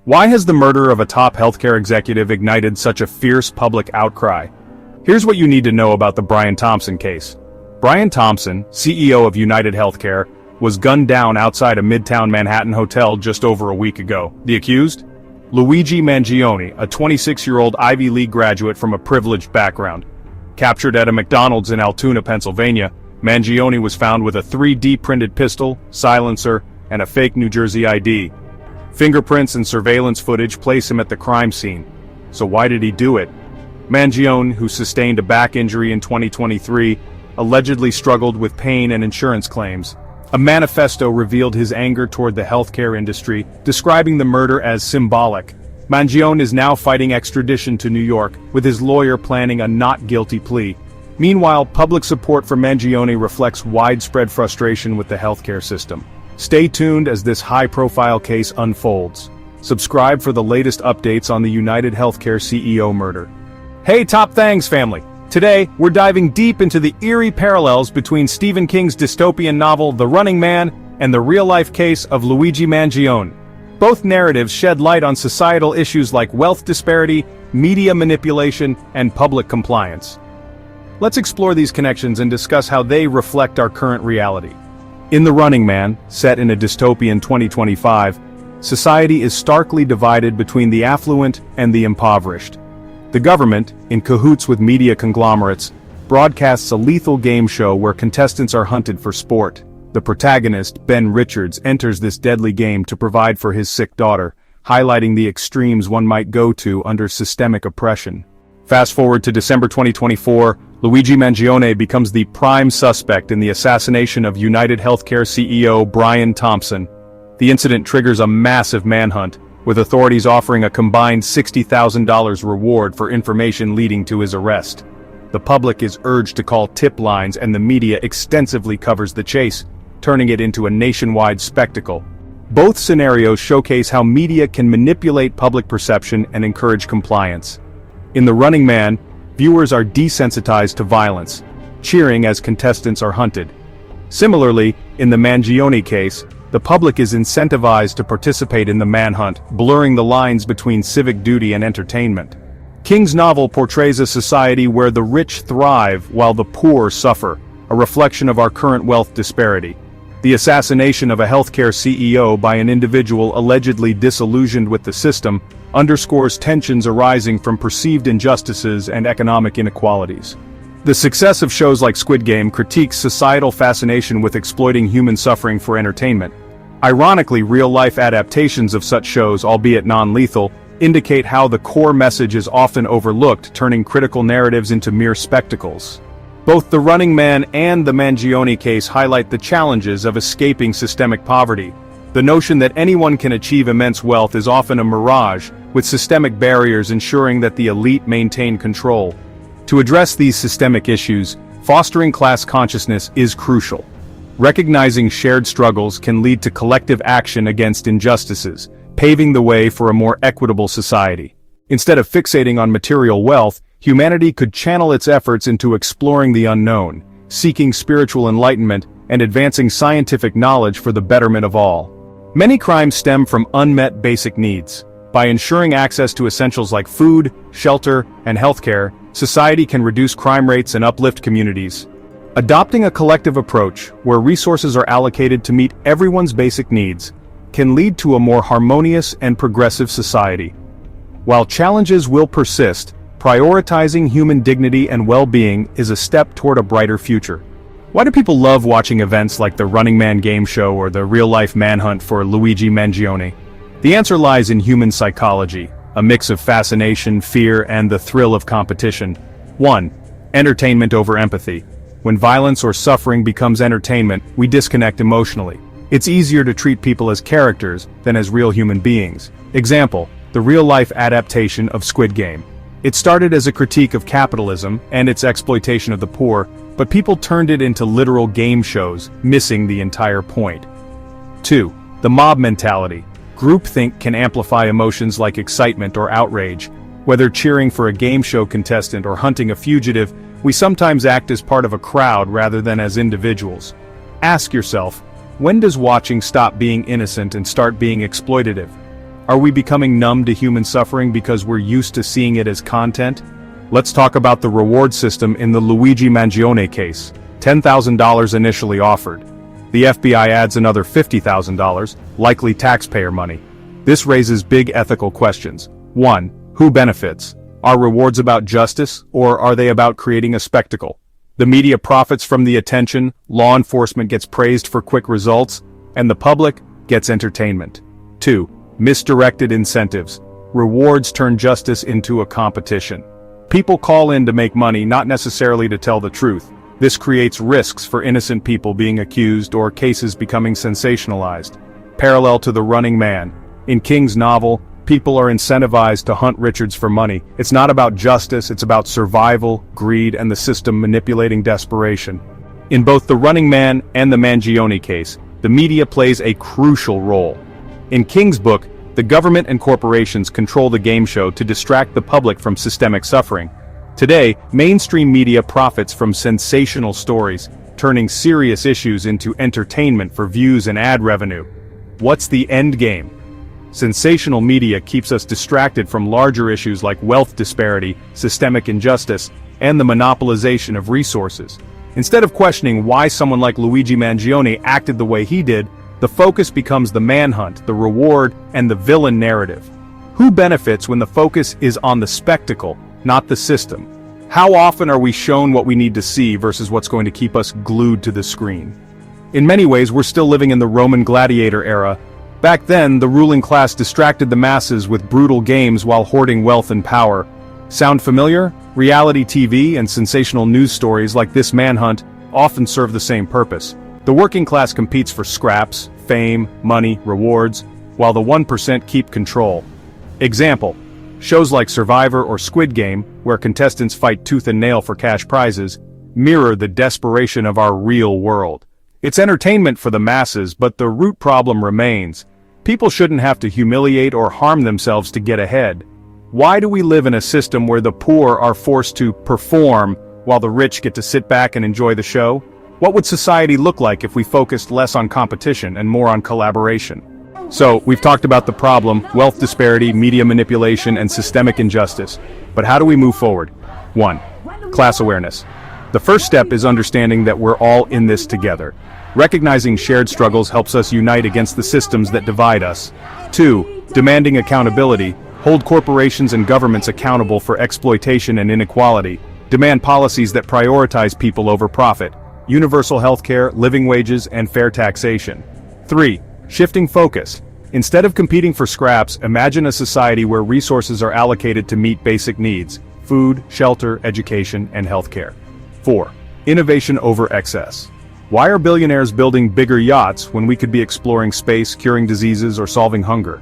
Why has the murder of a top healthcare executive ignited such a fierce public outcry? Here's what you need to know about the Brian Thompson case. Brian Thompson, CEO of UnitedHealthcare, was gunned down outside a Midtown Manhattan hotel just over a week ago. The accused? Luigi Mangione, a 26-year-old Ivy League graduate from a privileged background. Captured at a McDonald's in Altoona, Pennsylvania, Mangione was found with a 3D printed pistol, silencer, and a fake New Jersey ID. Fingerprints and surveillance footage place him at the crime scene. So why did he do it? Mangione, who sustained a back injury in 2023, allegedly struggled with pain and insurance claims. A manifesto revealed his anger toward the healthcare industry, describing the murder as symbolic. Mangione is now fighting extradition to New York, with his lawyer planning a not guilty plea. Meanwhile, public support for Mangione reflects widespread frustration with the healthcare system. Stay tuned as this high-profile case unfolds. Subscribe for the latest updates on the UnitedHealthcare CEO murder. Hey TopThangs family! Today, we're diving deep into the eerie parallels between Stephen King's dystopian novel The Running Man and the real-life case of Luigi Mangione. Both narratives shed light on societal issues like wealth disparity, media manipulation, and public compliance. Let's explore these connections and discuss how they reflect our current reality. In The Running Man, set in a dystopian 2025, society is starkly divided between the affluent and the impoverished. The government, in cahoots with media conglomerates, broadcasts a lethal game show where contestants are hunted for sport. The protagonist, Ben Richards, enters this deadly game to provide for his sick daughter, highlighting the extremes one might go to under systemic oppression. Fast forward to December 2024, Luigi Mangione becomes the prime suspect in the assassination of UnitedHealthcare CEO Brian Thompson. The incident triggers a massive manhunt, with authorities offering a combined $60,000 reward for information leading to his arrest. The public is urged to call tip lines and the media extensively covers the chase, turning it into a nationwide spectacle. Both scenarios showcase how media can manipulate public perception and encourage compliance. In The Running Man, viewers are desensitized to violence, cheering as contestants are hunted. Similarly, in the Mangione case, the public is incentivized to participate in the manhunt, blurring the lines between civic duty and entertainment. King's novel portrays a society where the rich thrive while the poor suffer, a reflection of our current wealth disparity. The assassination of a healthcare CEO by an individual allegedly disillusioned with the system underscores tensions arising from perceived injustices and economic inequalities. The success of shows like Squid Game critiques societal fascination with exploiting human suffering for entertainment. Ironically, real-life adaptations of such shows, albeit non-lethal, indicate how the core message is often overlooked, turning critical narratives into mere spectacles. Both The Running Man and the Mangione case highlight the challenges of escaping systemic poverty. The notion that anyone can achieve immense wealth is often a mirage, with systemic barriers ensuring that the elite maintain control. To address these systemic issues, fostering class consciousness is crucial. Recognizing shared struggles can lead to collective action against injustices, paving the way for a more equitable society. Instead of fixating on material wealth, humanity could channel its efforts into exploring the unknown, seeking spiritual enlightenment, and advancing scientific knowledge for the betterment of all. Many crimes stem from unmet basic needs. By ensuring access to essentials like food, shelter, and healthcare, society can reduce crime rates and uplift communities. Adopting a collective approach, where resources are allocated to meet everyone's basic needs, can lead to a more harmonious and progressive society. While challenges will persist, prioritizing human dignity and well-being is a step toward a brighter future. Why do people love watching events like the Running Man game show or the real-life manhunt for Luigi Mangione? The answer lies in human psychology, a mix of fascination, fear, and the thrill of competition. 1. Entertainment over empathy. When violence or suffering becomes entertainment, we disconnect emotionally. It's easier to treat people as characters than as real human beings. Example, the real-life adaptation of Squid Game. It started as a critique of capitalism and its exploitation of the poor, but people turned it into literal game shows, missing the entire point. 2. The mob mentality. Groupthink can amplify emotions like excitement or outrage. Whether cheering for a game show contestant or hunting a fugitive, we sometimes act as part of a crowd rather than as individuals. Ask yourself, when does watching stop being innocent and start being exploitative? Are we becoming numb to human suffering because we're used to seeing it as content? Let's talk about the reward system in the Luigi Mangione case. $10,000 initially offered. The FBI adds another $50,000, likely taxpayer money. This raises big ethical questions. 1. Who benefits? Are rewards about justice, or are they about creating a spectacle? The media profits from the attention, law enforcement gets praised for quick results, and the public gets entertainment. 2. Misdirected incentives. Rewards turn justice into a competition. People call in to make money, not necessarily to tell the truth. This creates risks for innocent people being accused or cases becoming sensationalized. Parallel to The Running Man. In King's novel, people are incentivized to hunt Richards for money. It's not about justice, it's about survival, greed, and the system manipulating desperation. In both The Running Man and the Mangione case, the media plays a crucial role. In King's book, the government and corporations control the game show to distract the public from systemic suffering. Today, mainstream media profits from sensational stories, turning serious issues into entertainment for views and ad revenue. What's the end game? Sensational media keeps us distracted from larger issues like wealth disparity, systemic injustice, and the monopolization of resources. Instead of questioning why someone like Luigi Mangione acted the way he did, the focus becomes the manhunt, the reward, and the villain narrative. Who benefits when the focus is on the spectacle, not the system? How often are we shown what we need to see versus what's going to keep us glued to the screen? In many ways, we're still living in the Roman Gladiator era. Back then, the ruling class distracted the masses with brutal games while hoarding wealth and power. Sound familiar? Reality TV and sensational news stories like this manhunt often serve the same purpose. The working class competes for scraps, fame, money, rewards, while the 1% keep control. Example: shows like Survivor or Squid Game, where contestants fight tooth and nail for cash prizes, mirror the desperation of our real world. It's entertainment for the masses, but the root problem remains. People shouldn't have to humiliate or harm themselves to get ahead. Why do we live in a system where the poor are forced to perform while the rich get to sit back and enjoy the show? What would society look like if we focused less on competition and more on collaboration? So, we've talked about the problem, wealth disparity, media manipulation, and systemic injustice. But how do we move forward? 1. Class awareness. The first step is understanding that we're all in this together. Recognizing shared struggles helps us unite against the systems that divide us. 2. Demanding accountability. Hold corporations and governments accountable for exploitation and inequality. Demand policies that prioritize people over profit. Universal healthcare, living wages, and fair taxation. 3. Shifting focus. Instead of competing for scraps, imagine a society where resources are allocated to meet basic needs: food, shelter, education, and healthcare. 4. Innovation over excess. Why are billionaires building bigger yachts when we could be exploring space, curing diseases, or solving hunger?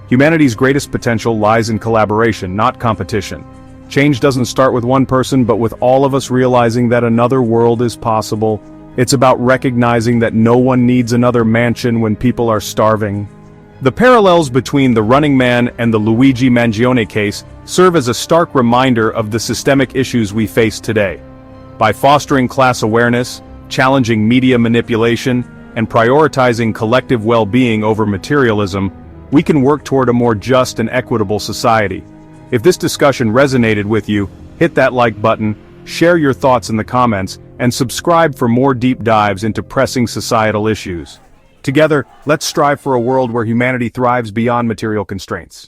Humanity's greatest potential lies in collaboration, not competition. Change doesn't start with one person, but with all of us realizing that another world is possible. It's about recognizing that no one needs another mansion when people are starving. The parallels between The Running Man and the Luigi Mangione case serve as a stark reminder of the systemic issues we face today. By fostering class awareness, challenging media manipulation, and prioritizing collective well-being over materialism, we can work toward a more just and equitable society. If this discussion resonated with you, hit that like button, share your thoughts in the comments, and subscribe for more deep dives into pressing societal issues. Together, let's strive for a world where humanity thrives beyond material constraints.